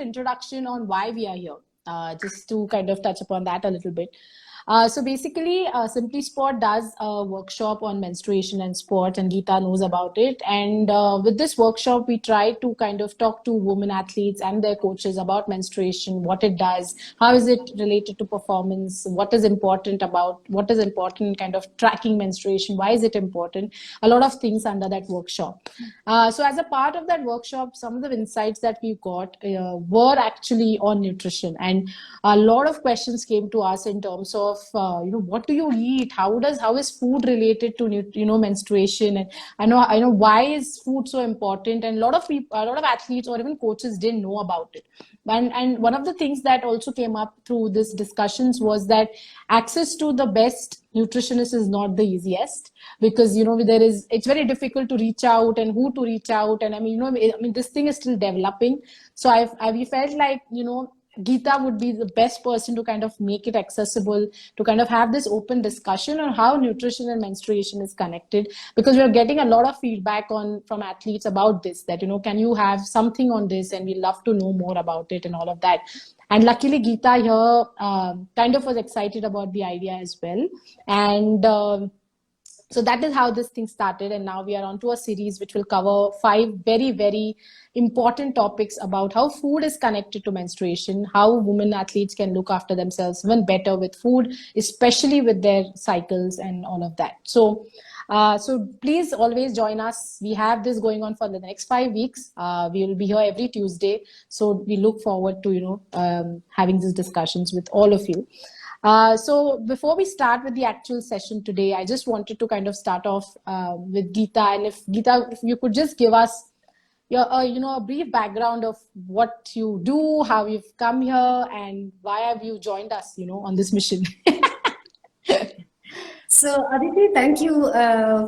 introduction on why we are here, just to kind of touch upon that a little bit. So basically, Simply Sport does a workshop on menstruation and sport, and Geeta knows about it. And with this workshop, we try to kind of talk to women athletes and their coaches about menstruation, what it does, how is it related to performance, what is important kind of tracking menstruation, why is it important, a lot of things under that workshop. So as a part of that workshop, some of the insights that we got were actually on nutrition, and a lot of questions came to us in terms of what do you eat, how is food related to menstruation, and I know why is food so important, and a lot of athletes or even coaches didn't know about it. And one of the things that also came up through this discussions was that access to the best nutritionist is not the easiest, because it's very difficult to reach out and who to reach out, and I mean this thing is still developing. So we felt like Geeta would be the best person to kind of make it accessible, to kind of have this open discussion on how nutrition and menstruation is connected, because we're getting a lot of feedback from athletes about this, that can you have something on this, and we love to know more about it and all of that. And luckily Geeta here kind of was excited about the idea as well, and so that is how this thing started. And now we are on to a series which will cover 5 very, very important topics about how food is connected to menstruation, how women athletes can look after themselves even better with food, especially with their cycles and all of that. So please always join us. We have this going on for the next 5 weeks. We will be here every Tuesday. So we look forward to, having these discussions with all of you. So before we start with the actual session today, I just wanted to kind of start off with Geeta. And if you could just give us a brief background of what you do, how you've come here, and why have you joined us, on this mission. So Aditi, thank you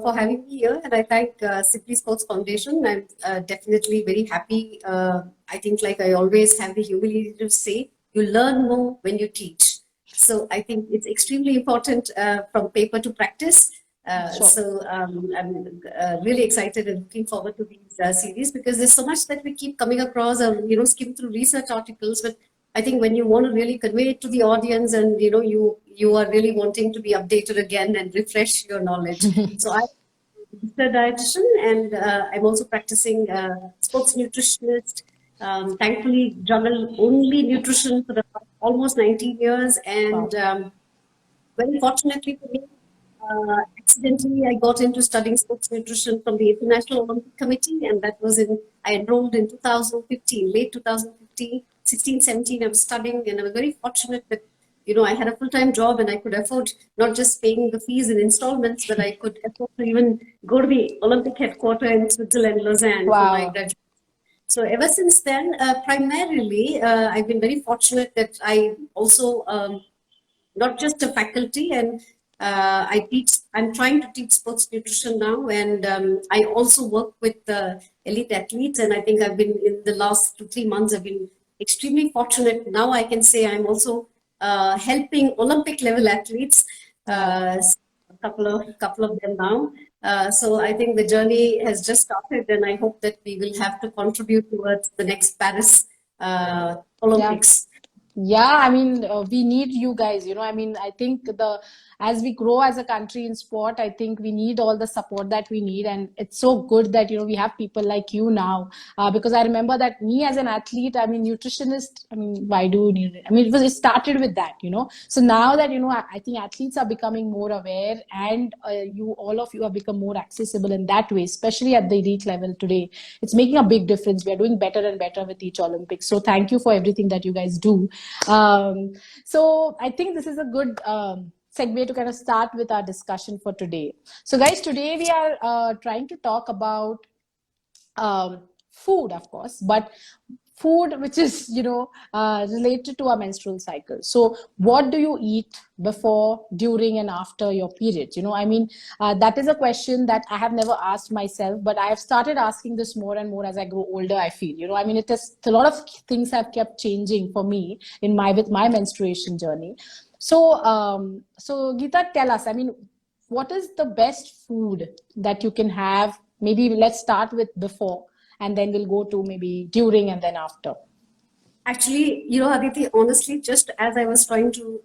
for having me here, and I thank Simply Sports Foundation. I'm definitely very happy. I think, like I always have the humility to say, you learn more when you teach. So I think it's extremely important from paper to practice. Sure. So I'm really excited and looking forward to these series, because there's so much that we keep coming across or skim through research articles. But I think when you want to really convey it to the audience, and you are really wanting to be updated again and refresh your knowledge. So I'm a dietitian, and I'm also practicing sports nutritionist. Thankfully, juggle only nutrition for the almost 19 years, and very fortunately for me, accidentally I got into studying sports nutrition from the International Olympic Committee, and I enrolled in 2015, late 2015, 16, 17. I was studying, and I was very fortunate that I had a full-time job, and I could afford not just paying the fees in installments, but I could afford to even go to the Olympic headquarters in Switzerland, Lausanne, for my graduation. So ever since then, primarily, I've been very fortunate that I also, not just a faculty, and I'm trying to teach sports nutrition now, and I also work with elite athletes, and I think I've been, in the last 2-3 months, I've been extremely fortunate. Now I can say I'm also helping Olympic level athletes, a couple of them now. So I think the journey has just started, and I hope that we will have to contribute towards the next Paris Olympics. Yeah, I mean, we need you guys, I think as we grow as a country in sport, I think we need all the support that we need. And it's so good that, we have people like you now, because I remember that me as an athlete, nutritionist, why do you need it? It started with that, So now that, I think athletes are becoming more aware, and all of you have become more accessible in that way, especially at the elite level today. It's making a big difference. We are doing better and better with each Olympics. So thank you for everything that you guys do. So I think this is a good segue to kind of start with our discussion for today. So guys, today we are trying to talk about food, of course, but food which is related to our menstrual cycle. So what do you eat before, during, and after your periods? That is a question that I have never asked myself, but I have started asking this more and more as I grow older. I feel it is a lot of things have kept changing for me with my menstruation journey. So Geeta, tell us, what is the best food that you can have? Maybe let's start with before, and then we'll go to maybe during and then after. Actually, Aditi, honestly, just as I was trying to,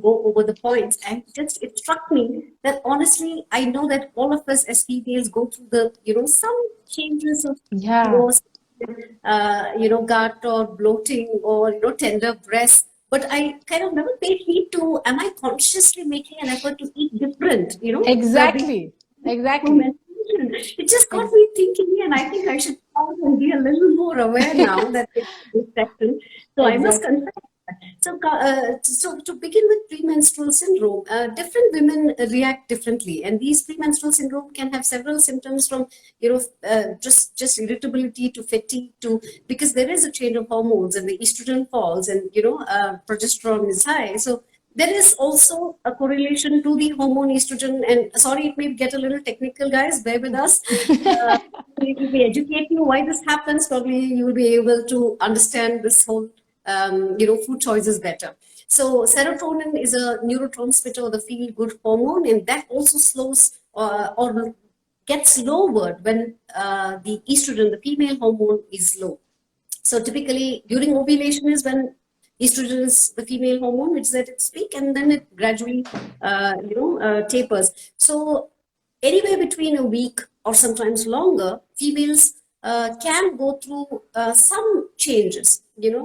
go over the points, and just it struck me that honestly, I know that all of us as females go through the, some changes of, you Yeah, know, gut or bloating or, tender breasts. But I kind of never paid heed to, am I consciously making an effort to eat different, exactly, exactly. it just got Ex- me thinking, and I think I should pause and be a little more aware now that it's this section. So I must exactly. confess. So to begin with premenstrual syndrome, different women react differently, and these premenstrual syndrome can have several symptoms from just irritability to fatigue to, because there is a change of hormones and the estrogen falls and progesterone is high. So there is also a correlation to the hormone estrogen. And sorry, it may get a little technical, guys. Bear with us. Uh, if we educate you why this happens, probably you will be able to understand this whole, food choices better. So serotonin is a neurotransmitter, or the feel-good hormone, and that also slows or gets lowered when the estrogen, the female hormone, is low. So typically during ovulation is when estrogen is the female hormone, which is at its peak, and then it gradually, tapers. So anywhere between a week or sometimes longer, females can go through some changes,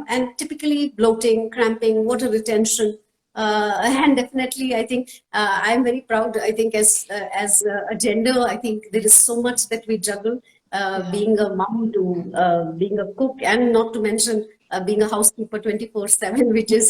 and typically bloating, cramping, water retention. And definitely, I think I'm very proud. I think as a gender, I think there is so much that we juggle, Yeah. being a mom to being a cook, and not to mention being a housekeeper 24/7, which is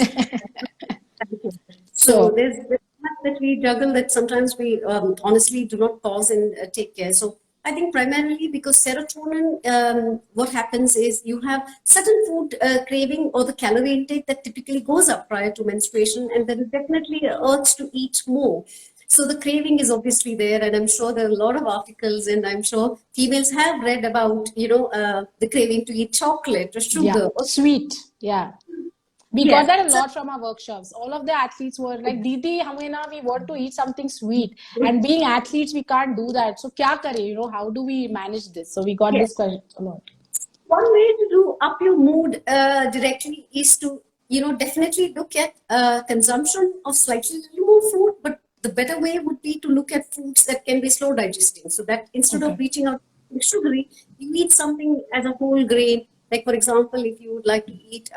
so Sure. there's much that we juggle that sometimes we honestly do not pause and take care. So I think primarily because serotonin, what happens is you have certain food craving or the calorie intake that typically goes up prior to menstruation, and there is definitely an urge to eat more. So the craving is obviously there, and I'm sure there are a lot of articles, and I'm sure females have read about, the craving to eat chocolate or Yeah. sugar or Sweet. Yeah. We got yes. that a So lot from our workshops. All of the athletes were like, Didi, hame na, we want to eat something sweet. And being athletes, we can't do that. So, kya kare? How do we manage this? So, we got yes. this question a lot. One way to do up your mood directly is to, definitely look at consumption of slightly little more food, but the better way would be to look at foods that can be slow digesting. So that instead of Okay. reaching out to sugary, you eat something as a whole grain. Like for example, if you would like to eat,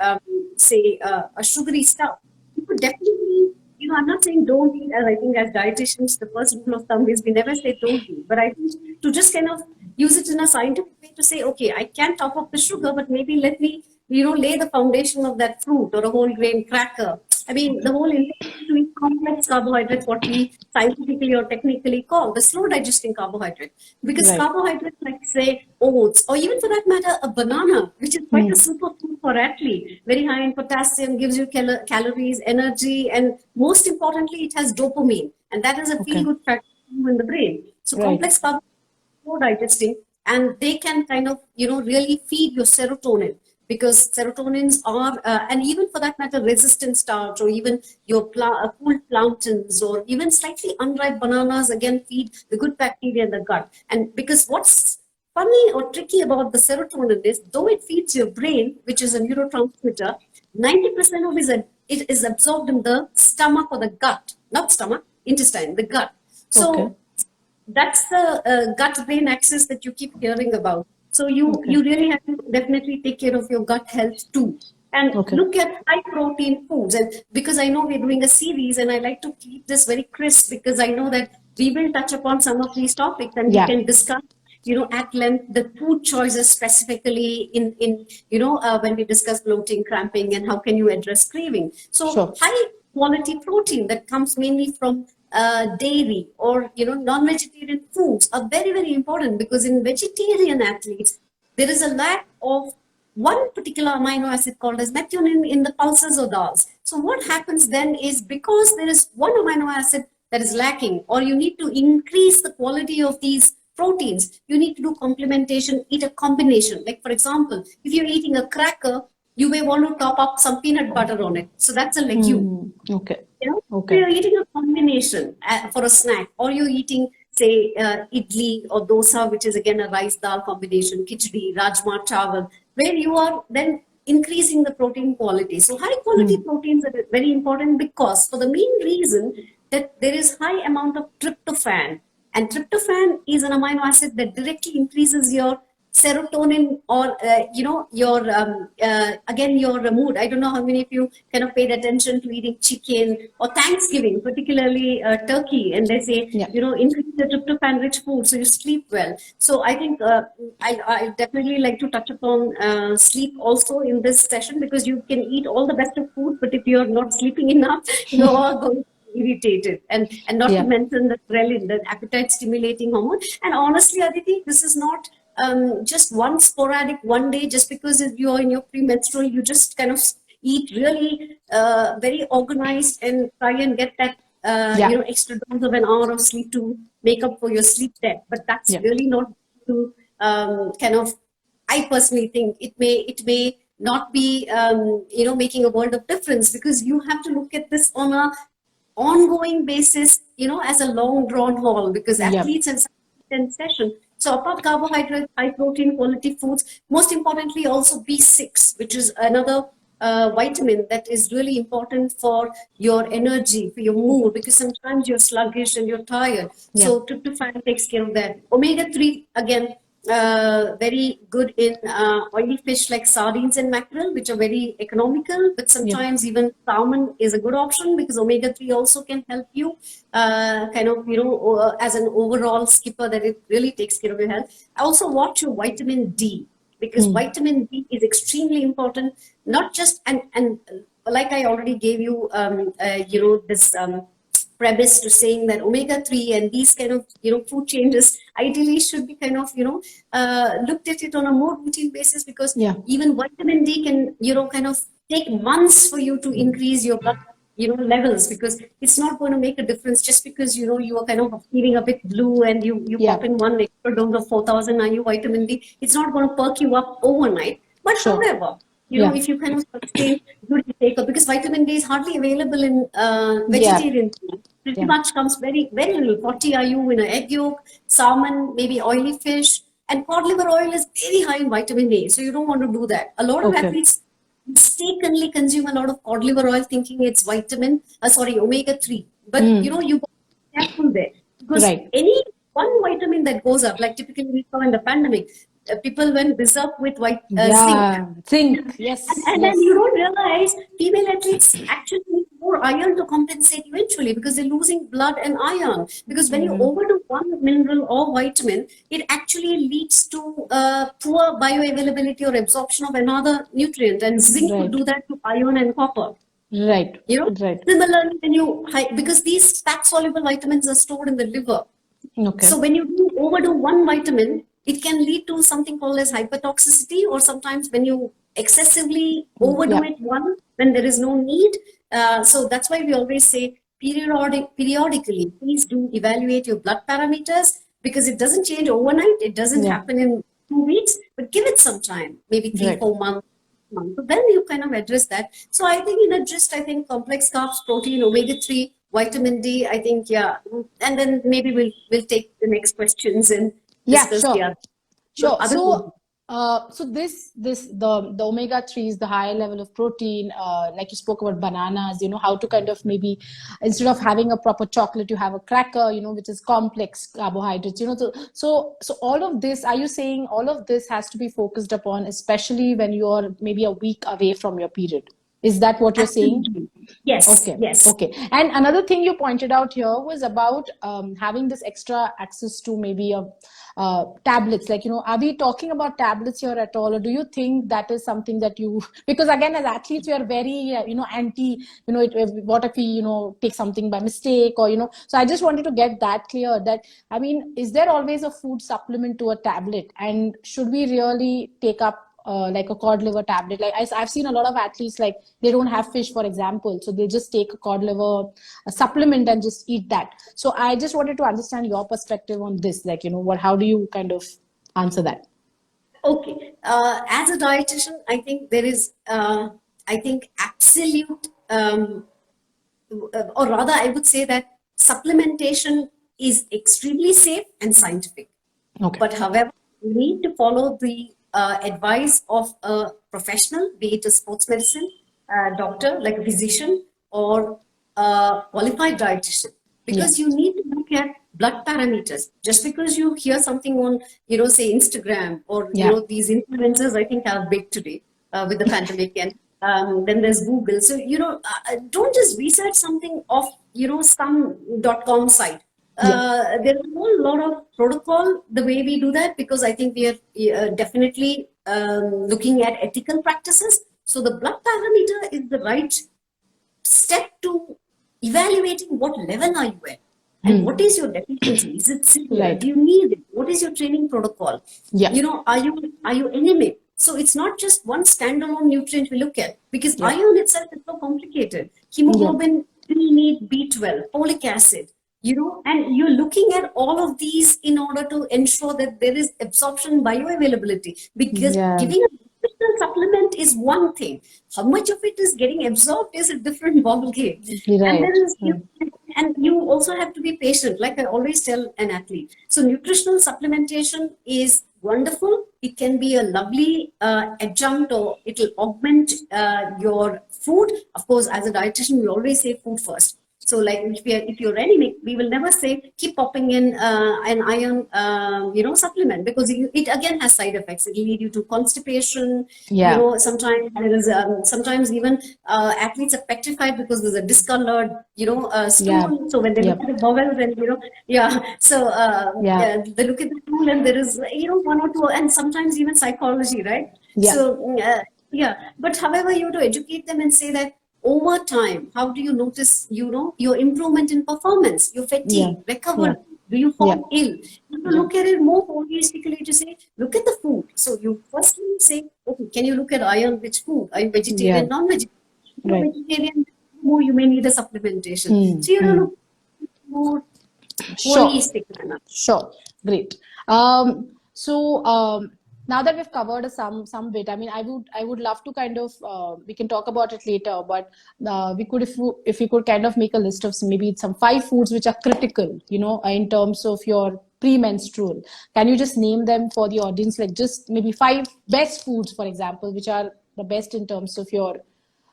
say, a sugary stuff, you could definitely, I'm not saying don't eat, as I think as dietitians, the first rule of thumb is we never say don't eat, but I think to just kind of use it in a scientific way to say, okay, I can top up the sugar, but maybe let me, lay the foundation of that fruit or a whole grain cracker. I mean, the whole intention to eat complex carbohydrates, what we scientifically or technically call the slow digesting carbohydrate. Because Right. carbohydrates, like say oats, or even for that matter, a banana, which is quite a superfood for athlete, very high in potassium, gives you calories, energy, and most importantly, it has dopamine, and that is a Okay. feel-good factor in the brain. So Right. complex carbohydrates more digesting, and they can kind of really feed your serotonin, because serotonins are and even for that matter resistant starch, or even your cool plantains, or even slightly unripe bananas again feed the good bacteria in the gut. And because what's funny or tricky about the serotonin is, though it feeds your brain, which is a neurotransmitter, 90% of it is absorbed in the stomach or the gut, not stomach, intestine, the gut. Okay. So that's the gut brain axis that you keep hearing about. So you Okay. you really have to definitely take care of your gut health too, and Okay. look at high protein foods. And because I know we're doing a series, and I like to keep this very crisp, because I know that we will touch upon some of these topics, and we Yeah. can discuss at length the food choices specifically in when we discuss bloating, cramping, and how can you address craving. So Sure. high quality protein that comes mainly from dairy or non-vegetarian foods are very, very important, because in vegetarian athletes there is a lack of one particular amino acid called as methionine in the pulses or dals. So what happens then is, because there is one amino acid that is lacking, or you need to increase the quality of these proteins, you need to do complementation, eat a combination. Like for example, if you're eating a cracker, you may want to top up some peanut butter on it. So that's a legume. Okay. So Okay. you're eating a combination for a snack, or you're eating, say, idli or dosa, which is again a rice dal combination, khichdi, rajma, chawal, where you are then increasing the protein quality. So high quality proteins are very important because for the main reason that there is high amount of tryptophan, and tryptophan is an amino acid that directly increases your serotonin, or your again your mood. I don't know how many of you kind of paid attention to eating chicken or Thanksgiving, particularly turkey, and they say Yeah. increase the tryptophan rich food so you sleep well. So I think I definitely like to touch upon sleep also in this session, because you can eat all the best of food, but if you're not sleeping enough, you are going irritated, and not to Yeah. mention the ghrelin, the appetite stimulating hormone. And honestly, Aditi, this is not just one sporadic one day, just because if you're in your premenstrual, you just kind of eat really very organized and try and get that Yeah. extra dose of an hour of sleep to make up for your sleep debt. But that's Yeah. really not to kind of, I personally think it may not be making a world of difference, because you have to look at this on a ongoing basis, as a long drawn haul, because Yeah. athletes and 10 session. So apart carbohydrate, high protein quality foods, most importantly also B6, which is another vitamin that is really important for your energy, for your mood, because sometimes you're sluggish and you're tired. Yeah. So tryptophan takes care of that. Omega-3, again, very good in oily fish like sardines and mackerel, which are very economical, but Yeah. sometimes even salmon is a good option, because omega-3 also can help you as an overall skipper, that it really takes care of your health. Also watch your vitamin D, because vitamin D is extremely important, not just, and like I already gave you, this premise to saying that omega-3 and these kind of food changes ideally should be kind of looked at it on a more routine basis, because Yeah. even vitamin D can kind of take months for you to increase your blood levels, because it's not going to make a difference just because you are kind of feeling a bit blue and you Yeah. pop in one extra dose of 4,000 IU vitamin D. It's not going to perk you up overnight, but Sure. however, Yeah. if you kind of sustain good intake of, because vitamin D is hardly available in Yeah. vegetarian food. Pretty Yeah. much comes very, very little, 40 IU in an egg yolk, salmon, maybe oily fish, and cod liver oil is very high in vitamin A. So you don't want to do that. A lot of Okay. athletes mistakenly consume a lot of cod liver oil thinking it's omega-3. But you got to be careful there, because Right. any one vitamin that goes up, like typically we saw in the pandemic, people went berserk with zinc. Yeah. Zinc. Yes. And then you Yes. don't realize female athletes actually need more iron to compensate eventually, because they're losing blood and iron. Because when you overdo one mineral or vitamin, it actually leads to poor bioavailability or absorption of another nutrient. And zinc would Right. do that to iron and copper. Right. You know, Right. similarly, because these fat soluble vitamins are stored in the liver. Okay. So when you overdo one vitamin, it can lead to something called as hypertoxicity, or sometimes when you excessively overdo Yeah. it when there is no need. So that's why we always say periodically, please do evaluate your blood parameters, because it doesn't change overnight. It doesn't Yeah. happen in 2 weeks, but give it some time, maybe three, Right. 4 months. So then you kind of address that. So I think in a gist, I think complex carbs, protein, omega-3, vitamin D, I think, yeah. And then maybe we'll take the next questions and Yeah. discuss the Sure. Sure. other foods. So the omega 3s, the high level of protein, like you spoke about bananas, how to kind of maybe instead of having a proper chocolate, you have a cracker, which is complex carbohydrates, so all of this, are you saying all of this has to be focused upon, especially when you're maybe a week away from your period? Is that what you're saying? Absolutely. Yes, Okay, yes. okay. And another thing you pointed out here was about having this extra access to maybe a tablets. Like, are we talking about tablets here at all, or do you think that is something that you? Because again, as athletes, we are very anti. What if we take something by mistake, or So I just wanted to get that clear. That, I mean, is there always a food supplement to a tablet, and should we really take up like a cod liver tablet? Like I've seen a lot of athletes, like they don't have fish, for example, so they just take a cod liver supplement and just eat that. So I just wanted to understand your perspective on this. Like, how do you kind of answer that? Okay. As a dietitian, I think there is, I think, absolute, or rather, I would say that supplementation is extremely safe and scientific. Okay. But however, you need to follow the advice of a professional, be it a sports medicine doctor, like a physician, or a qualified dietitian, Yeah. because you need to look at blood parameters. Just because you hear something on, say Instagram, or Yeah. these influencers, I think are big today with the pandemic, and then there's Google. So don't just research something off some .com site. Yeah. There's a whole lot of protocol the way we do that, because I think we are definitely looking at ethical practices. So the blood parameter is the right step to evaluating what level are you at, and what is your deficiency. Is it severe? Right. Do you need it? What is your training protocol? Yeah. Are you anemic? So it's not just one standalone nutrient we look at, because Yeah. iron itself is so complicated. Hemoglobin, we need B12, folic acid, and you're looking at all of these in order to ensure that there is absorption bioavailability, because Yeah. giving a nutritional supplement is one thing. How much of it is getting absorbed is a different ballgame. And Right. there is and you also have to be patient, like I always tell an athlete. So nutritional supplementation is wonderful. It can be a lovely adjunct, or it will augment your food. Of course, as a dietitian, we always say food first. So, like if you're anemic, we will never say keep popping in an iron, supplement, because it again has side effects. It will lead you to constipation. Yeah. Sometimes there is sometimes even athletes are petrified because there's a discolored, Yeah. stool. So when they look Yep. at the bowels, and yeah. So Yeah. they look at the stool, and there is one or two, and sometimes even psychology, right? Yeah. So yeah. But however, you have to educate them and say that over time, how do you notice, your improvement in performance, your Yeah. fatigue, Yeah. recovery? Do you Yeah. fall ill? You have to Yeah. look at it more holistically, to say, look at the food. So you firstly say, okay, can you look at iron-rich food? Are you Yeah. vegetarian, non-vegetarian? If you're Right. vegetarian, more you may need a supplementation. So you have to look more Sure. holistic manner. Sure. Great. So now that we've covered some bit, I mean, I would love to kind of we can talk about it later, but we could, if we could kind of make a list of maybe some 5 foods which are critical, in terms of your premenstrual. Can you just name them for the audience, like just maybe 5 best foods, for example, which are the best in terms of your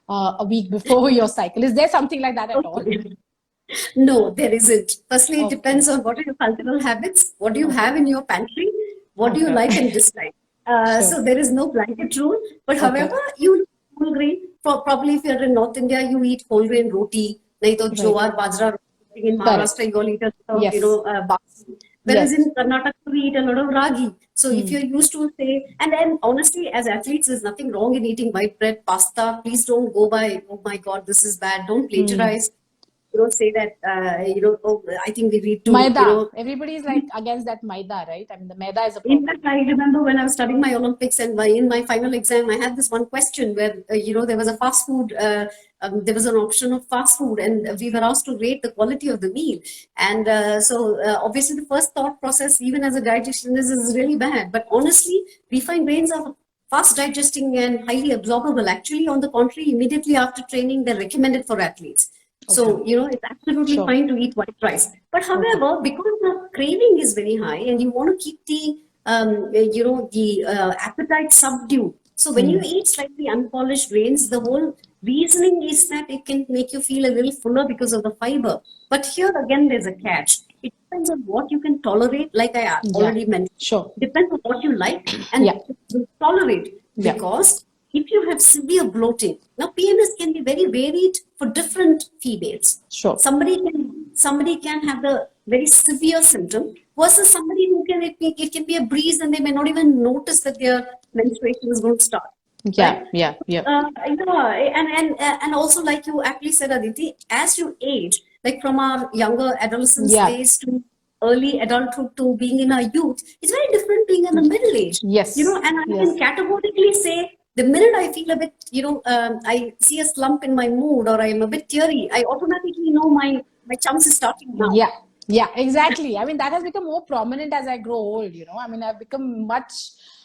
a week before your cycle? Is there something like that at all? Okay. No, there isn't. Firstly, it Okay. depends on what are your cultural habits, what do you Okay. have in your pantry, what do you Okay. like and dislike. Sure. So there is no blanket rule. But Okay. however, you whole grain. Probably if you're in North India, you eat whole grain roti. Nahi to Right. jowar, bajra roti. In Correct. Maharashtra, you all eat a lot of, Yes. basi. Whereas Yes. in Karnataka, we eat a lot of ragi. So if you're used to say, and then honestly, as athletes, there's nothing wrong in eating white bread, pasta. Please don't go by, oh my God, this is bad. Don't plagiarize. Don't say that, oh, I think we need to, Maida. Everybody is like against that maida, right? I mean, the maida is a in problem. fact, I remember when I was studying my Olympics, and in my final exam, I had this one question where, there was a fast food, there was an option of fast food, and we were asked to rate the quality of the meal. And so obviously the first thought process, even as a dietitian, is really bad. But honestly, refined grains are fast digesting and highly absorbable. Actually, on the contrary, immediately after training, they're recommended for athletes. Okay. So, it's absolutely Sure. fine to eat white rice. But Okay. however, because the craving is very high and you want to keep the appetite subdued. So when you eat slightly unpolished grains, the whole reasoning is that it can make you feel a little fuller because of the fiber. But here again, there's a catch. It depends on what you can tolerate, like I Yeah. already mentioned. Sure. Depends on what you like and Yeah. what you will tolerate. Yeah. Because if you have severe bloating, now PMS can be very varied for different females. Sure. Somebody can have the very severe symptom versus somebody who it can be a breeze, and they may not even notice that their menstruation is going to start. Yeah. Right? Yeah. Yeah. And also, like you aptly said, Aditi, as you age, like from our younger adolescence Yeah. days to early adulthood to being in our youth, it's very different being in the middle age. Yes. And I Yes. can categorically say, the minute I feel a bit, I see a slump in my mood, or I'm a bit teary, I automatically know my chance is starting now. Yeah. Yeah, exactly. I mean, that has become more prominent as I grow old, I mean, I've become much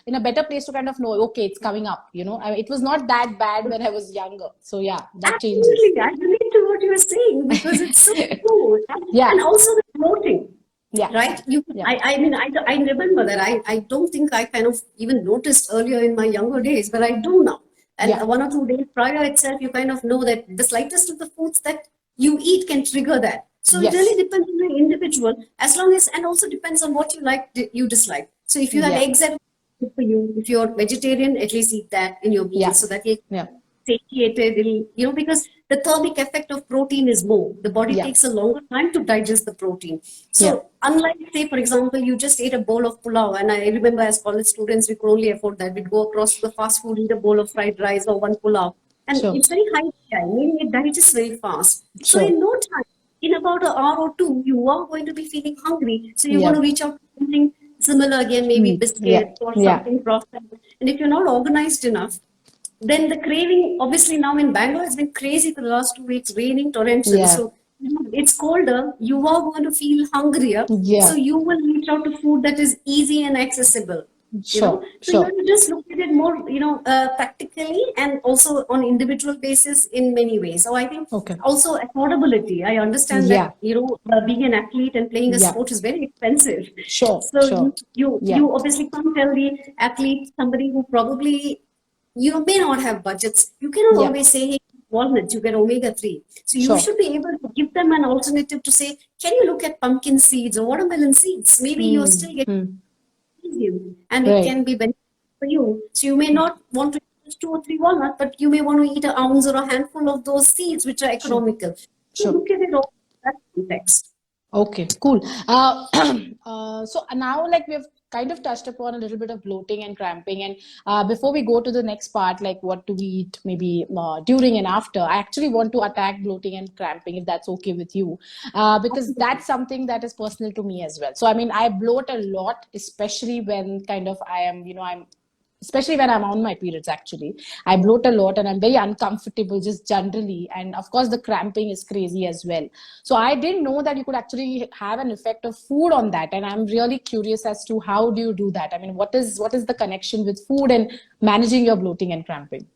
in a better place to kind of know, okay, it's coming up, it was not that bad when I was younger. So yeah, that changes. Absolutely. I relate to what you were saying, because it's so true. Yeah. And also the bloating. Yeah. right? Yeah. I mean, I remember that. I don't think I kind of even noticed earlier in my younger days, but I do now. And Yeah. 1 or 2 days prior itself, you kind of know that the slightest of the foods that you eat can trigger that. So it Yes. really depends on the individual, as long as, and also depends on what you like, you dislike. So if you have Yeah. eggs that are good for you, if you're vegetarian, at least eat that in your meal Yeah. so that you Yeah. satiated, because the thermic effect of protein is more. The body Yeah. takes a longer time to digest the protein. Yeah. So, unlike, say, for example, you just ate a bowl of pulao, and I remember as college students, we could only afford that. We'd go across to the fast food, eat a bowl of fried rice or one pulao. And Sure. it's very high time, meaning it digests very fast. So, Sure. in no time, in about an hour or two, you are going to be feeling hungry. So, you're going Yeah. to reach out to something similar again, maybe Sweet. Yeah. biscuits or Yeah. something processed. And if you're not organized enough, then the craving, obviously now in Bangalore, has been crazy for the last 2 weeks, raining torrential. Yeah. So it's colder. You are going to feel hungrier. So Yeah. you will reach out to food that is easy and accessible. Sure. So you Sure. have to just look at it more, practically and also on individual basis in many ways. So I think Okay. also affordability. I understand that, Yeah. being an athlete and playing a Yeah. sport is very expensive. Sure. So Sure. Yeah. you obviously can't tell the athlete, somebody who probably may not have budgets. You cannot Yeah. always say, hey, walnuts, you get omega-3. So you Sure. should be able to give them an alternative to say, can you look at pumpkin seeds or watermelon seeds? Maybe you're Hmm. still getting Hmm. magnesium and it Right. can be beneficial for you. So you may not want to eat 2 or 3 walnuts, but you may want to eat an ounce or a handful of those seeds, which are Sure. economical. So Sure. look at it all in that context. Okay, cool. So now, like we've kind of touched upon a little bit of bloating and cramping, and before we go to the next part, like what to eat, maybe during and after, I actually want to attack bloating and cramping, if that's okay with you, because that's something that is personal to me as well. So I mean, I bloat a lot, especially when kind of I am, I'm especially when I'm on my periods. Actually, I bloat a lot and I'm very uncomfortable just generally, and of course the cramping is crazy as well. So I didn't know that you could actually have an effect of food on that, and I'm really curious as to how do you do that. I mean, what is the connection with food and managing your bloating and cramping?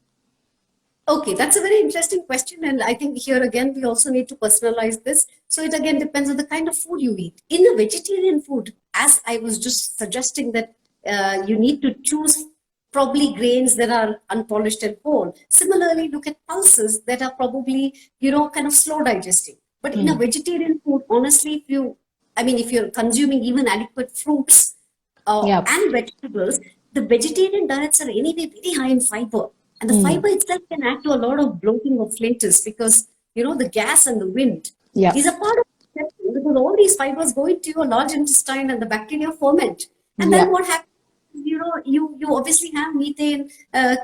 Okay, that's a very interesting question. And I think here again, we also need to personalize this. So it again depends on the kind of food you eat. In the vegetarian food, as I was just suggesting that you need to choose probably grains that are unpolished and whole. Similarly, look at pulses that are probably, kind of slow digesting. But in a Hmm. vegetarian food, honestly, if you're consuming even adequate fruits Yeah. and vegetables, the vegetarian diets are anyway very high in fiber. And the Hmm. fiber itself can add to a lot of bloating of flatus because, the gas and the wind Yeah. is a part of it because all these fibers go into your large intestine and the bacteria ferment. And then Yeah. what happens? You obviously have methane,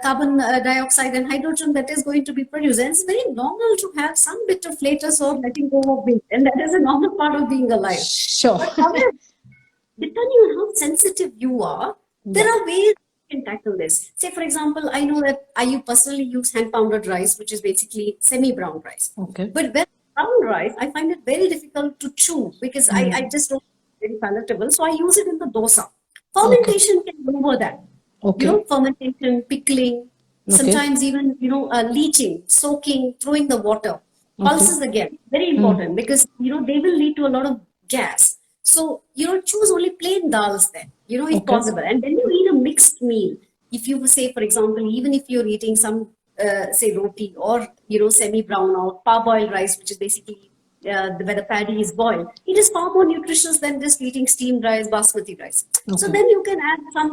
carbon dioxide, and hydrogen that is going to be produced. And it's very normal to have some bit of flatus or letting go of weight. And that is a normal part of being alive. Sure. But however, depending on how sensitive you are, there Yeah. are ways you can tackle this. Say, for example, I know that I personally use hand pounded rice, which is basically semi brown rice. Okay. But when brown rice, I find it very difficult to chew because I Hmm. just don't find it very palatable. So I use it in the dosa. Okay. Fermentation can lower that. Okay. Fermentation, pickling, Okay. sometimes even, leaching, soaking, throwing the water. Okay. Pulses again, very Hmm. important because, they will lead to a lot of gas. So, choose only plain dals then, if Okay. possible. And when you eat a mixed meal, if you say, for example, even if you're eating some, say, roti or, semi-brown or parboiled rice, which is basically where the paddy is boiled, it is far more nutritious than just eating steamed rice, basmati rice. So Okay. then you can add some,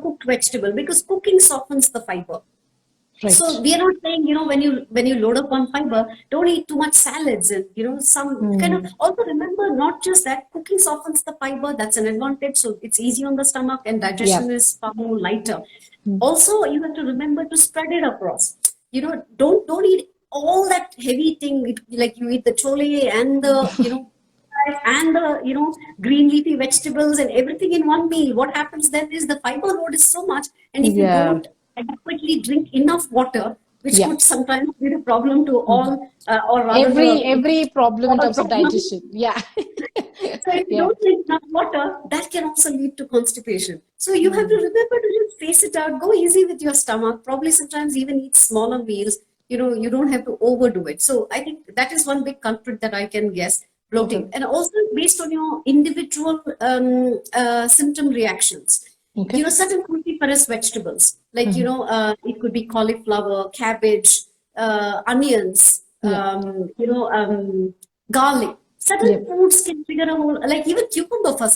cooked vegetable because cooking softens the fiber. Right. So we are not saying, when you load up on fiber, don't eat too much salads and some kind of Hmm. also remember not just that cooking softens the fiber, that's an advantage. So it's easy on the stomach and Yeah. digestion is far more lighter. Hmm. Also, you have to remember to spread it across. Don't eat all that heavy thing like you eat the chole and the and the green leafy vegetables and everything in one meal. What happens then is the fiber load is so much, and if you Yeah. don't adequately drink enough water, which Yeah. could sometimes be a problem to Mhm. all, or rather Every problem in all terms of problems. digestion. Yeah. So if you Yeah. don't drink enough water, that can also lead to constipation. So you have to Hmm. remember to just face it out. Go easy with your stomach. Probably sometimes even eat smaller meals. You don't have to overdo it. So I think that is one big culprit that I can guess. bloating, and also based on your individual symptom reactions. Okay. Certain cruciferous vegetables, like, it could be cauliflower, cabbage, onions, garlic. Certain foods can trigger a whole, like even cucumber for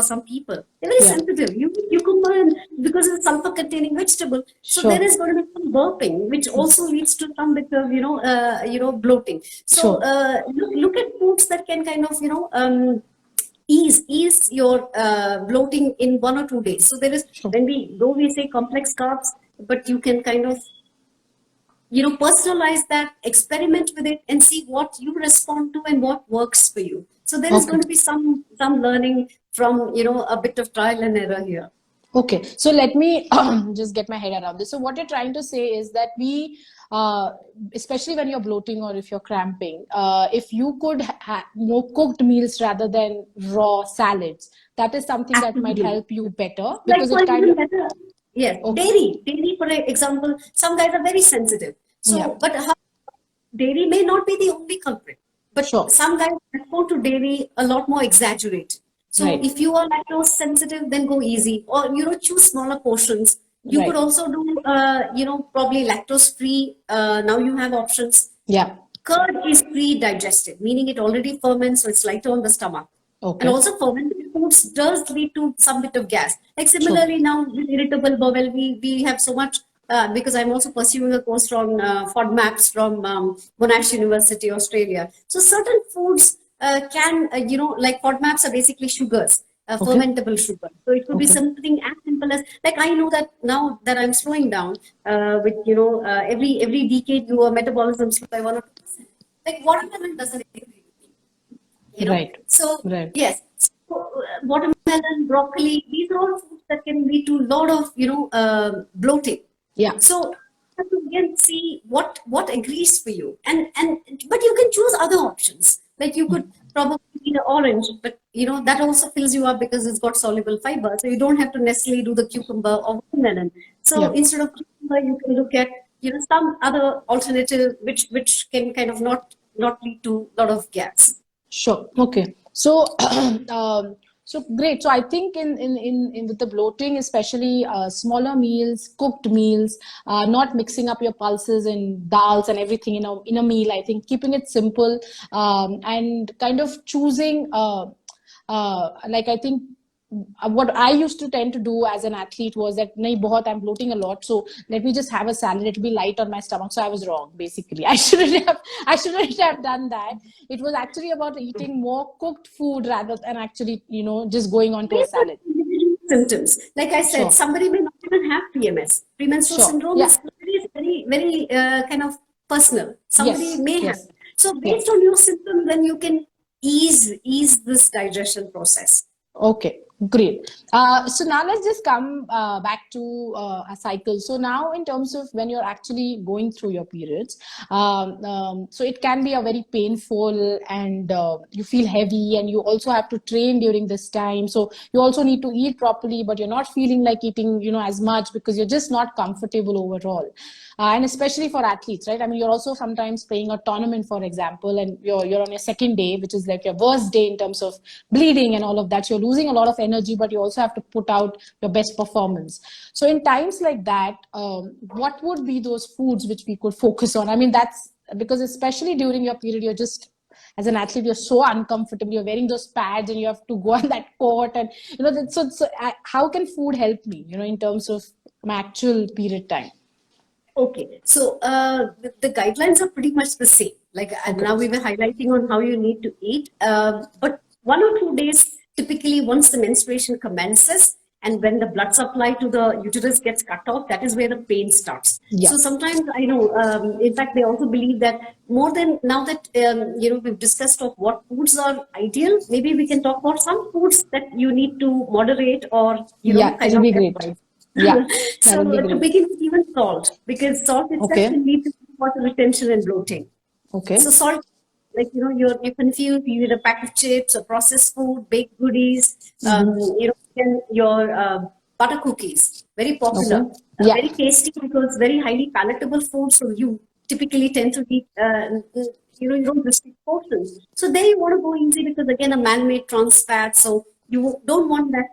some people. They're very sensitive. You eat cucumber and because it's sulfur-containing vegetable, so there is going to be some burping, which also leads to some bit of bloating. So look at foods that can kind of ease your bloating in 1 or 2 days. So there is though we say complex carbs, but you can kind of personalize that, experiment with it, and see what you respond to and what works for you. So there is going to be some learning from a bit of trial and error here. Okay, so let me just get my head around this. So what you're trying to say is that we, especially when you're bloating or if you're cramping, if you could have more cooked meals rather than raw salads, that is something that might help you better, because it kind of better. Yes, dairy, for example, some guys are very sensitive. So, but dairy may not be the only culprit. But some guys respond to dairy a lot more exaggerated. So if you are lactose sensitive, then go easy, or choose smaller portions. You could also do probably lactose free. Now you have options. Yeah. Curd is pre-digested, meaning it already ferments, so it's lighter on the stomach. Okay. And also fermented foods does lead to some bit of gas. Like similarly now with irritable bowel, we have so much, because I'm also pursuing a course from FODMAPs from Monash University, Australia. So certain foods can, like FODMAPs are basically sugars, fermentable sugar. So it could be something as simple as, like I know that now that I'm slowing down with, every decade your metabolism slows by 1 or 2%. Like watermelon doesn't agree. So yes, so, watermelon, broccoli, these are all foods that can lead to a lot of bloating. Yeah. So you have to again see what agrees for you, and but you can choose other options. Like you could probably eat an orange, but that also fills you up because it's got soluble fiber. So you don't have to necessarily do the cucumber or watermelon. So instead of cucumber, you can look at some other alternative which can kind of not lead to a lot of gas. Sure. Okay. So, so great. So I think in with the bloating, especially smaller meals, cooked meals, not mixing up your pulses and dals and everything in a meal. I think keeping it simple and kind of choosing, like I think. What I used to tend to do as an athlete was that I'm bloating a lot, so let me just have a salad. It'll be light on my stomach. So I was wrong, basically. I shouldn't have done that. It was actually about eating more cooked food rather than actually, just going on to a salad. Symptoms, like I said, somebody may not even have PMS. Premenstrual syndrome is very, very kind of personal. Somebody may have. So based on your symptoms, then you can ease this digestion process. Okay, great. So now let's just come back to a cycle. So now in terms of when you're actually going through your periods, so it can be a very painful and you feel heavy, and you also have to train during this time. So you also need to eat properly, but you're not feeling like eating, as much because you're just not comfortable overall. And especially for athletes, right? I mean, you're also sometimes playing a tournament, for example, and you're on your second day, which is like your worst day in terms of bleeding and all of that. So you're losing a lot of energy, but you also have to put out your best performance. So in times like that, what would be those foods which we could focus on? I mean, that's because especially during your period, you're just, as an athlete, you're so uncomfortable. You're wearing those pads and you have to go on that court, and so how can food help me, in terms of my actual period time? Okay, so the guidelines are pretty much the same. Like now we were highlighting on how you need to eat, but 1 or 2 days, typically once the menstruation commences and when the blood supply to the uterus gets cut off, that is where the pain starts. Yeah. So sometimes I know, in fact, they also believe that more than now that, we've discussed of what foods are ideal, maybe we can talk about some foods that you need to moderate or, kind of be great. Advise. Yeah. So to begin with, even salt, because salt itself can lead to water retention and bloating. Okay. So salt, like you're confused. You eat a pack of chips or processed food, baked goodies. Your butter cookies, very popular, very tasty because very highly palatable food. So you typically tend to eat, you don't restrict portions. So there you want to go easy because again, a man-made trans fat. So you don't want that,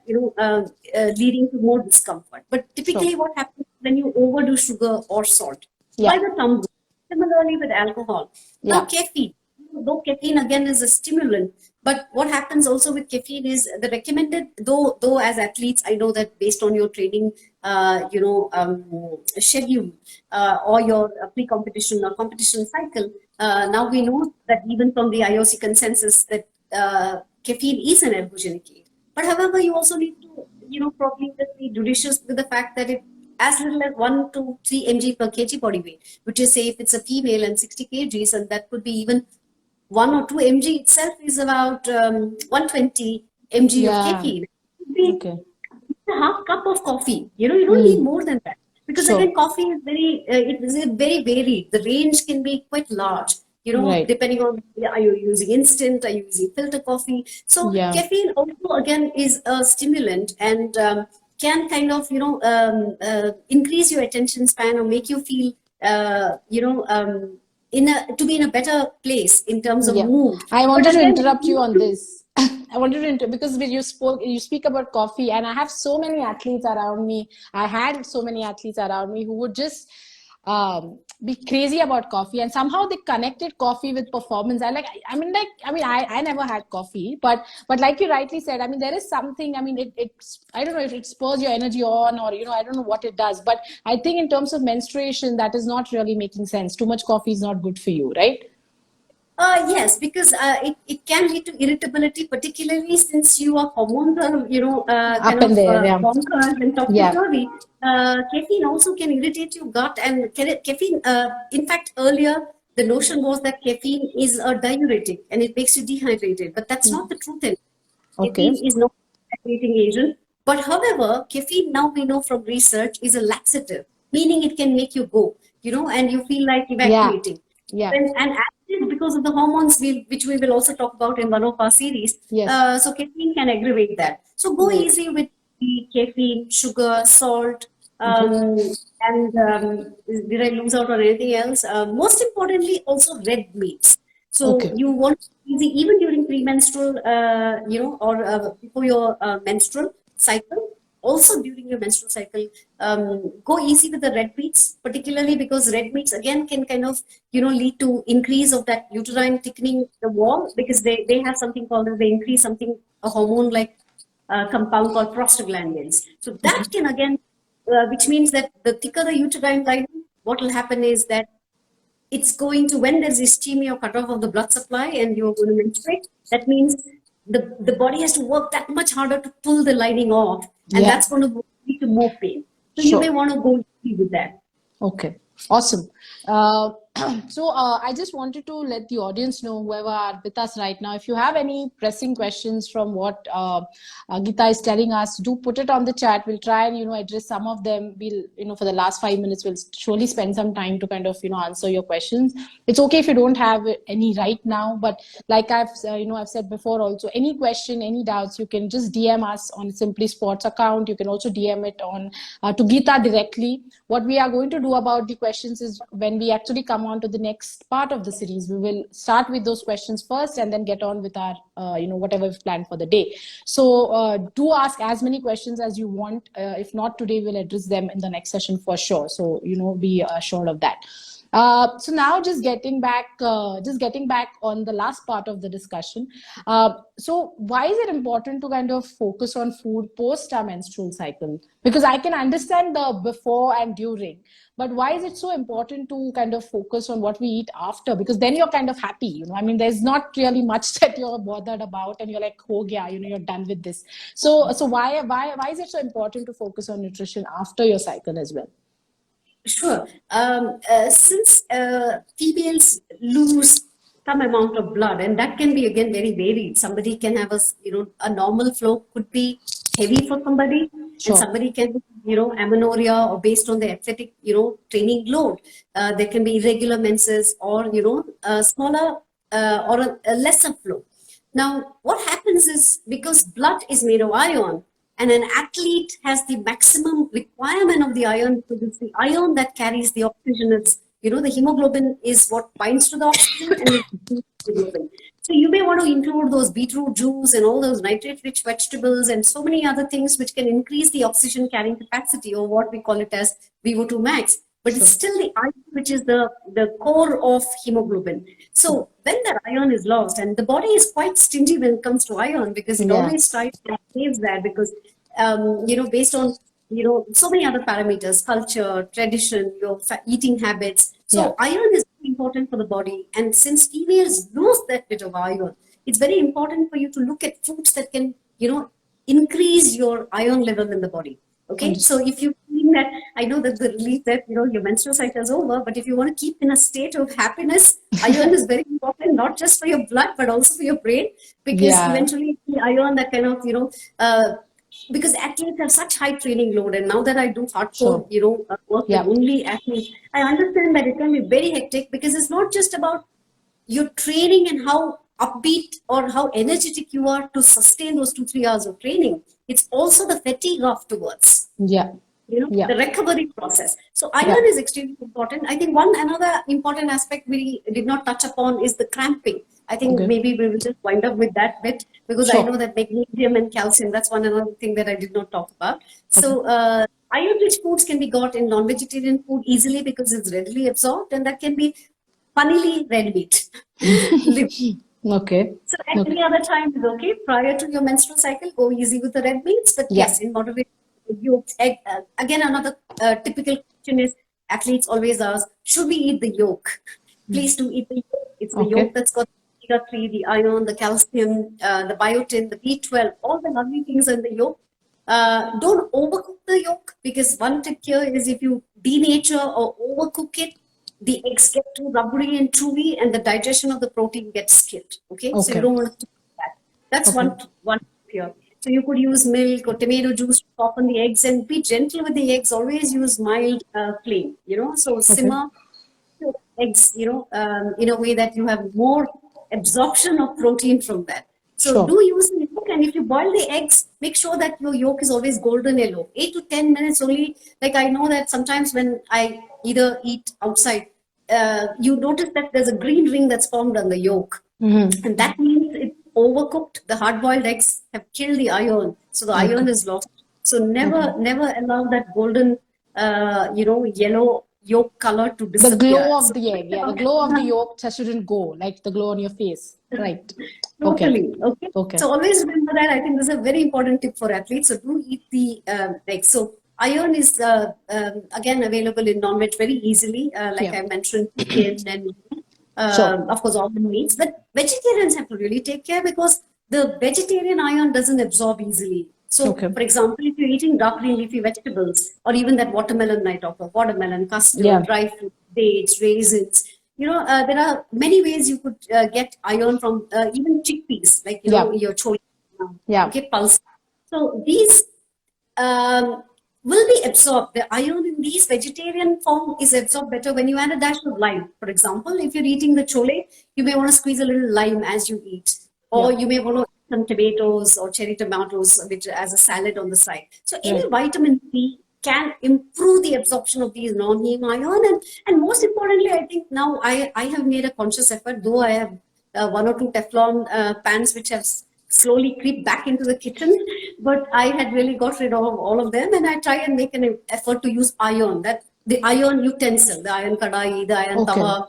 leading to more discomfort. But Sure. typically what happens when you overdo sugar or salt? By Yeah. the tumbler. Similarly with alcohol. Now Yeah. caffeine, though caffeine again is a stimulant, but what happens also with caffeine is the recommended, though as athletes, I know that based on your training, schedule, or your pre-competition or competition cycle, now we know that even from the IOC consensus that caffeine is an ergogenic aid. But however, you also need to, probably just be judicious with the fact that it as little as 1 to 3 mg per kg body weight, which is say if it's a female and 60 kgs, and that could be even 1 or 2 mg itself is about 120 mg of Yeah. caffeine. It could be Okay. a half cup of coffee. You don't need Mm. more than that because Sure. again, coffee is it is very varied. The range can be quite large. Right. Depending on, are you using instant, are you using filter coffee? So Yeah. caffeine also again is a stimulant and can kind of increase your attention span or make you feel to be in a better place in terms of Yeah, mood. I But wanted to again, interrupt you on this. I wanted to because when you speak about coffee, and I have so many athletes around me. I had so many athletes around me who would just be crazy about coffee, and somehow they connected coffee with performance. I never had coffee, but like you rightly said, I mean, there is something. I mean, it's I don't know if it spurs your energy on, or I don't know what it does, but I think in terms of menstruation, that is not really making sense. Too much coffee is not good for you, right? yes, because it can lead to irritability, particularly since your hormones are, kind Up and of there, yeah. bonkers and Yeah. topsy-turvy. Caffeine also can irritate your gut, and caffeine, in fact, earlier the notion was that caffeine is a diuretic and it makes you dehydrated, but that's not the truth anymore. Okay. Caffeine is not a hydrating agent. But however, caffeine now we know from research is a laxative, meaning it can make you go, and you feel like Yeah. evacuating. Yeah. And acid, because of the hormones, which we will also talk about in one of our series. Yes. So caffeine can aggravate that. So go Right. easy with the caffeine, sugar, salt, Okay. and did I lose out on anything else? Most importantly, also red meats. So Okay. you want easy even during premenstrual, or before your menstrual cycle. Also during your menstrual cycle, go easy with the red meats, particularly because red meats again can kind of lead to increase of that uterine thickening the wall because they have something called they increase something a hormone like compound called prostaglandins. So that can again, which means that the thicker the uterine lining, what will happen is that it's going to, when there's ischemia or cutoff of the blood supply and you're going to menstruate, that means the body has to work that much harder to pull the lining off, and Yeah. that's going to lead to more pain. So you may Sure. want to go easy with that. Okay, awesome. I just wanted to let the audience know, whoever are with us right now, if you have any pressing questions from what Geeta is telling us, do put it on the chat. We'll try and address some of them. We'll for the last 5 minutes, we'll surely spend some time to kind of answer your questions. It's okay if you don't have any right now, but like I've said before, also any question, any doubts, you can just DM us on Simply Sports account. You can also DM it on to Geeta directly. What we are going to do about the questions is when we actually come on to the next part of the series, we will start with those questions first and then get on with our whatever we've planned for the day. So do ask as many questions as you want. If not today, we'll address them in the next session for sure. So be assured of that. So now just getting back on the last part of the discussion. So why is it important to kind of focus on food post our menstrual cycle? Because I can understand the before and during, but why is it so important to kind of focus on what we eat after? Because then you're kind of happy, I mean, there's not really much that you're bothered about and you're like, oh yeah, you're done with this. So why is it so important to focus on nutrition after your cycle as well? Sure. Since females lose some amount of blood, and that can be again very varied. Somebody can have a normal flow could be heavy for somebody, and Sure. somebody can amenorrhea or based on the athletic training load. There can be irregular menses or a smaller or a lesser flow. Now, what happens is because blood is made of iron, and an athlete has the maximum requirement of the iron because it's the iron that carries the oxygenous, the hemoglobin is what binds to the oxygen and it hemoglobin. So you may want to include those beetroot juice and all those nitrate-rich vegetables and so many other things which can increase the oxygen carrying capacity, or what we call it as VO2 max. But it's still the iron which is the core of hemoglobin. So when that iron is lost, and the body is quite stingy when it comes to iron, because it always tries to save that, because based on so many other parameters, culture, tradition, your eating habits. So iron is very important for the body. And since females lose that bit of iron, it's very important for you to look at foods that can, increase your iron level in the body. Okay. So if you think that, I know that the relief that, your menstrual cycle is over, but if you want to keep in a state of happiness, iron is very important, not just for your blood, but also for your brain, because eventually the iron that kind of, because athletes have such high training load, and now that I do hardcore, work with only athletes, I understand that it can be very hectic, because it's not just about your training and how upbeat or how energetic you are to sustain those 2-3 hours of training. It's also the fatigue afterwards. The recovery process. So iron is extremely important. I think another important aspect we did not touch upon is the cramping. I think maybe we will just wind up with that bit, because I know that magnesium and calcium, that's another thing that I did not talk about. So iron-rich foods can be got in non-vegetarian food easily, because it's readily absorbed, and that can be funnily red meat. So any other time is okay. Prior to your menstrual cycle, go easy with the red meats, but yes, in moderation. Yolks, egg. Again, another typical question is, athletes always ask, should we eat the yolk? Please do eat the yolk. It's the yolk that's got the omega-3, the iron, the calcium, the biotin, the B12, all the lovely things in the yolk. Don't overcook the yolk, because one tip here is, if you denature or overcook it, the eggs get too rubbery and chewy, and the digestion of the protein gets killed. Okay, so you don't want to do that. That's one tip here. So you could use milk or tomato juice to soften the eggs, and be gentle with the eggs. Always use mild flame, so simmer eggs, in a way that you have more absorption of protein from that. So do use the yolk, and if you boil the eggs, make sure that your yolk is always golden yellow. 8 to 10 minutes only. Like, I know that sometimes when I either eat outside, you notice that there's a green ring that's formed on the yolk, and that means it's overcooked. The hard-boiled eggs have killed the iron, so the iron is lost. So never allow that golden, yellow yolk color to disappear. The glow of the egg, the glow of the yolk shouldn't go, like the glow on your face, right? Totally. Okay. So always remember that. I think this is a very important tip for athletes. So do eat the eggs. So iron is again available in non-veg very easily, like I mentioned, chicken and of course all the meats. But vegetarians have to really take care, because the vegetarian iron doesn't absorb easily. So, for example, if you're eating dark green leafy vegetables, or even that watermelon I talk of, watermelon, custard, dry fruit, dates, raisins, there are many ways you could get iron from even chickpeas, like, your chole, pulse. So these will be absorbed. The iron in these vegetarian form is absorbed better when you add a dash of lime. For example, if you're eating the chole, you may want to squeeze a little lime as you eat, or you may want to some tomatoes or cherry tomatoes, which as a salad on the side. So any vitamin C can improve the absorption of these non-heme iron, and most importantly, I think now I have made a conscious effort, though I have 1 or 2 Teflon pans which have slowly creep back into the kitchen, but I had really got rid of all of them, and I try and make an effort to use iron, that the iron utensil, the iron kadai, the iron tawa,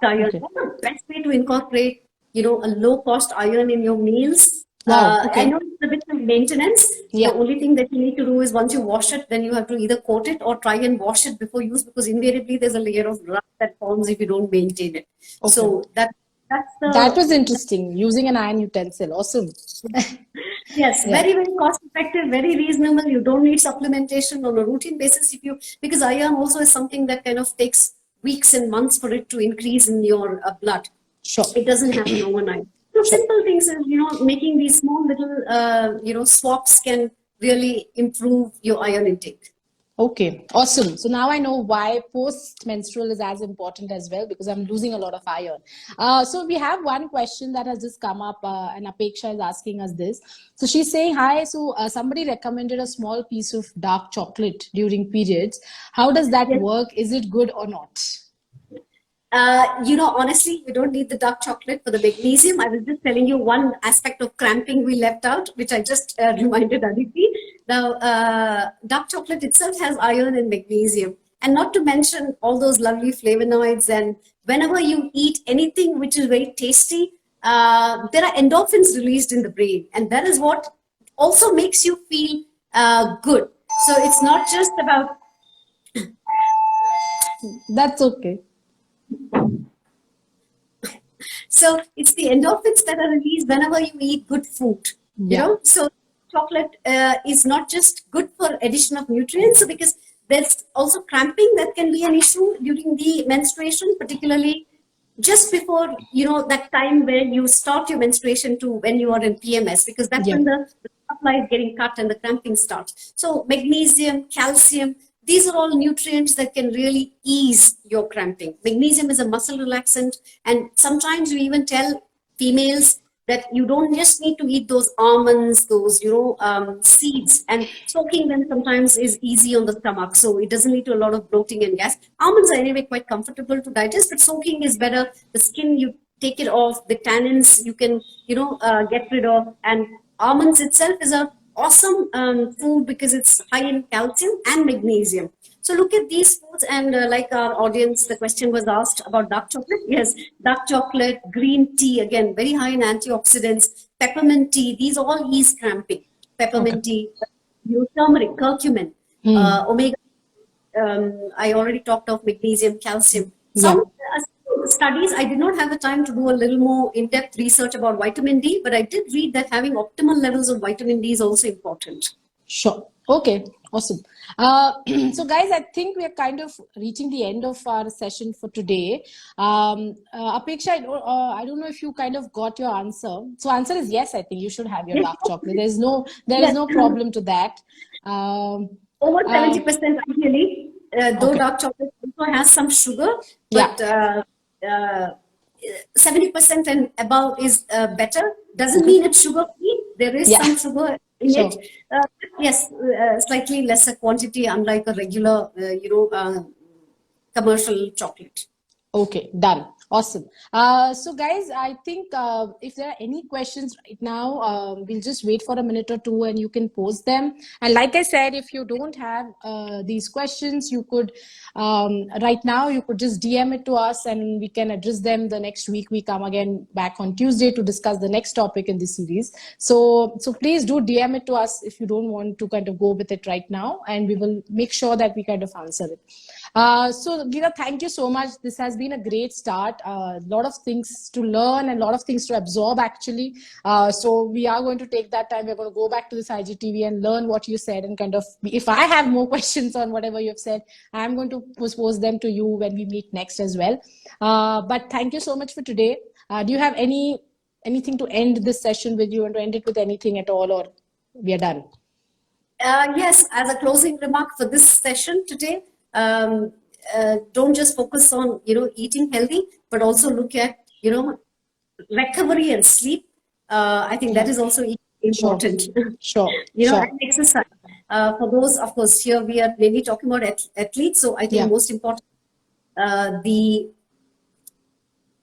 iron. That's the best way to incorporate a low-cost iron in your meals. I know it's a bit of maintenance. The only thing that you need to do is, once you wash it, then you have to either coat it or try and wash it before use, because invariably there's a layer of rust that forms if you don't maintain it. So that was interesting. Using an iron utensil, awesome. Yes, very, very cost-effective, very reasonable. You don't need supplementation on a routine basis because iron also is something that kind of takes weeks and months for it to increase in your blood. It doesn't happen overnight. So simple things is, making these small little, swaps can really improve your iron intake. Okay, awesome. So now I know why post-menstrual is as important as well, because I'm losing a lot of iron. So we have one question that has just come up, and Apeksha is asking us this. So she's saying, hi, so somebody recommended a small piece of dark chocolate during periods. How does that work? Is it good or not? Honestly, you don't need the dark chocolate for the magnesium. I was just telling you one aspect of cramping we left out, which I just reminded Aditi. Now, dark chocolate itself has iron and magnesium, and not to mention all those lovely flavonoids. And whenever you eat anything which is very tasty, there are endorphins released in the brain, and that is what also makes you feel good. So it's not just about. That's okay. So it's the endorphins that are released whenever you eat good food, Yeah. So chocolate is not just good for addition of nutrients, because there's also cramping that can be an issue during the menstruation, particularly just before, that time where you start your menstruation to when you are in PMS, because that's Yeah. when the supply is getting cut and the cramping starts. So magnesium, calcium, these are all nutrients that can really ease your cramping. Magnesium is a muscle relaxant, and sometimes we even tell females that you don't just need to eat those almonds, those seeds, and soaking them sometimes is easy on the stomach, so it doesn't lead to a lot of bloating and gas. Almonds are anyway quite comfortable to digest, but soaking is better. The skin, you take it off, the tannins you can get rid of, and almonds itself is a awesome food because it's high in calcium and magnesium. So look at these foods, and like our audience, the question was asked about dark chocolate. Yes, dark chocolate, green tea, again, very high in antioxidants, peppermint tea, these all ease cramping. Peppermint Okay. tea, turmeric, curcumin, omega. I already talked of magnesium, calcium. Yeah. Some studies, I did not have the time to do a little more in-depth research about vitamin D, but I did read that having optimal levels of vitamin D is also important. Sure. Okay. Awesome. So guys, I think we are kind of reaching the end of our session for today. Apeksha, I don't know if you kind of got your answer. So answer is yes, I think you should have your Yes. dark chocolate. There is no Yes. problem to that. Over 70% ideally, though Okay. dark chocolate also has some sugar, but 70% and above is better. Doesn't mean it's sugar free. There is Yeah. some sugar in Sure. it. Yes, slightly lesser quantity, unlike a regular, commercial chocolate. Okay, done. Awesome. So guys, I think if there are any questions right now, we'll just wait for a minute or two and you can post them. And like I said, if you don't have these questions, you could, right now, you could just DM it to us and we can address them the next week. We come again back on Tuesday to discuss the next topic in this series. So please do DM it to us if you don't want to kind of go with it right now, and we will make sure that we kind of answer it. So Geeta, thank you so much. This has been a great start. A lot of things to learn and a lot of things to absorb actually. So we are going to take that time. We're going to go back to this IGTV and learn what you said, and kind of, if I have more questions on whatever you've said, I'm going to pose them to you when we meet next as well. But thank you so much for today. Do you have anything to end this session with? You want to end it with anything at all, or we are done? Yes, as a closing remark for this session today, don't just focus on eating healthy, but also look at recovery and sleep. I think that is also important. Sure. And exercise. For those, of course, here we are mainly talking about athletes. So I think most important, the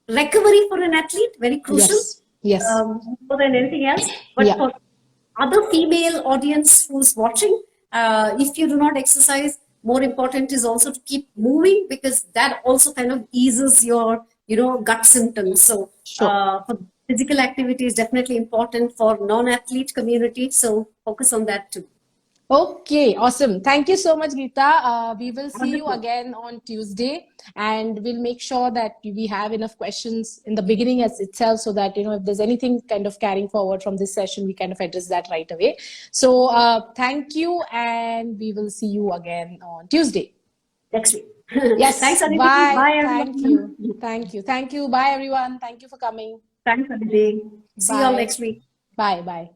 recovery for an athlete, very crucial. Yes. More than anything else. But for other female audience who's watching, if you do not exercise, more important is also to keep moving, because that also kind of eases your gut symptoms. So for physical activity is definitely important for non-athlete community, so focus on that too. Okay, awesome. Thank you so much, Geeta. We will see you again on Tuesday, and we'll make sure that we have enough questions in the beginning as itself, so that if there's anything kind of carrying forward from this session, we kind of address that right away. So thank you, and we will see you again on Tuesday. Next week. Yes. Thanks, Aditi. Bye. Bye, everyone. Thank you. Bye, everyone. Thank you for coming. Thanks, Aditi. See you all next week. Bye.